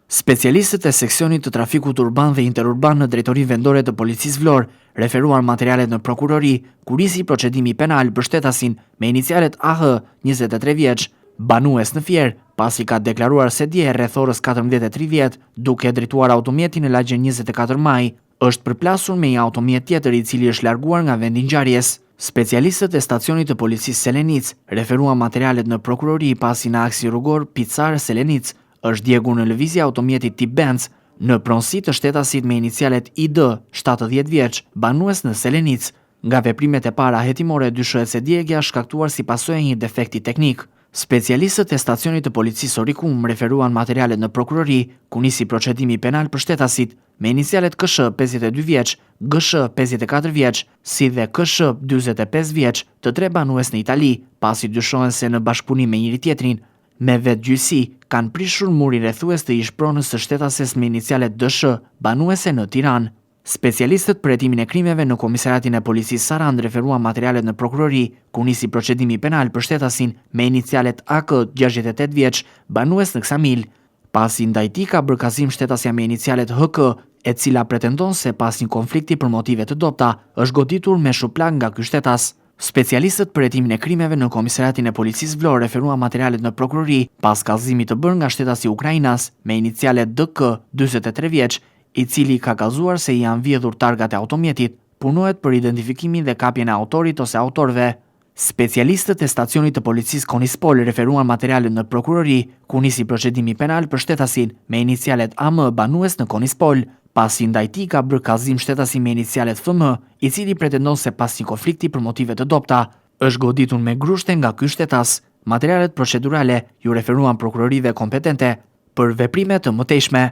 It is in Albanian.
Specialistët e seksionit të trafikut urban dhe interurban në Drejtorinë Vendore të Policisë Vlorë referuan materialet në prokurori, kur nisi procedimi penal për shtetasin me inicialet AH, 23 vjeç, banues në Fier, pasi ka deklaruar se dje rreth orës 14:30 duke drejtuar automjetin në lagjen 24 maj, është përplasur me një automjet tjetër i cili është larguar nga vendi ngjarjes. Specialistët e stacionit të policisë Selenic referuan materialet në prokurori pasi në aksi rrugor Picar Selenic është djegur në lëvizje automjetit tip Benz në pronësi të shtetasit me inicialet ID, 70 vjeç, banues në Selenic. Nga veprimet e para hetimore dyshohet se djegja shkaktuar si pasojë e një defekti teknik. Specialistët e stacionit të policisë Orikum referuan materialet në prokurori, ku nisi procedimi penal për shtetasit me inicialet KSH 52 vjeç, GSH 54 vjeç, si dhe KSH 45 vjeç, të tre banues në Itali, pasi dyshohen se në bashkëpunim me njëri tjetrin, me vetë gjyqësi, kanë prishur murin rrethues të ish-pronës së shtetases me inicialet DSH, banuese në Tiranë. Specialistët për hetimin e krimeve në Komisariatin e Policisë Sarandë referuan materialet në prokurori, ku nisi procedimi penal për shtetasin me inicialet AK 68 vjeç, banues në Ksamil. Pasi ndaj tij ka bërë kazim shtetësia me inicialet HK, e cila pretendon se pas një konflikti për motive të dobta, është goditur me shuplak nga ky shtetas. Specialistët për hetimin e krimeve në Komisariatin e Policisë Vlorë referuan materialet në prokurori pas kallëzimit të bërë nga shtetasi ukrainas me inicialet DK 43 vjeç, i cili ka kallëzuar se janë vjedhur targat e automjetit, punohet për identifikimin dhe kapjen e autorit ose autorëve. Specialistët e stacionit të policisë Konispol referuan materialet në prokurori, ku nisi procedimi penal për shtetasin me inicialet AM, banues në Konispol, pasi ndaj tij ka bërë kallëzim shtetasi me inicialet FM, i cili pretendon se pas një konflikti për motive të dobta, është goditur me grushte nga ky shtetas. Materialet procedurale ju referuan prokurorive kompetente për veprime të mëtejshme.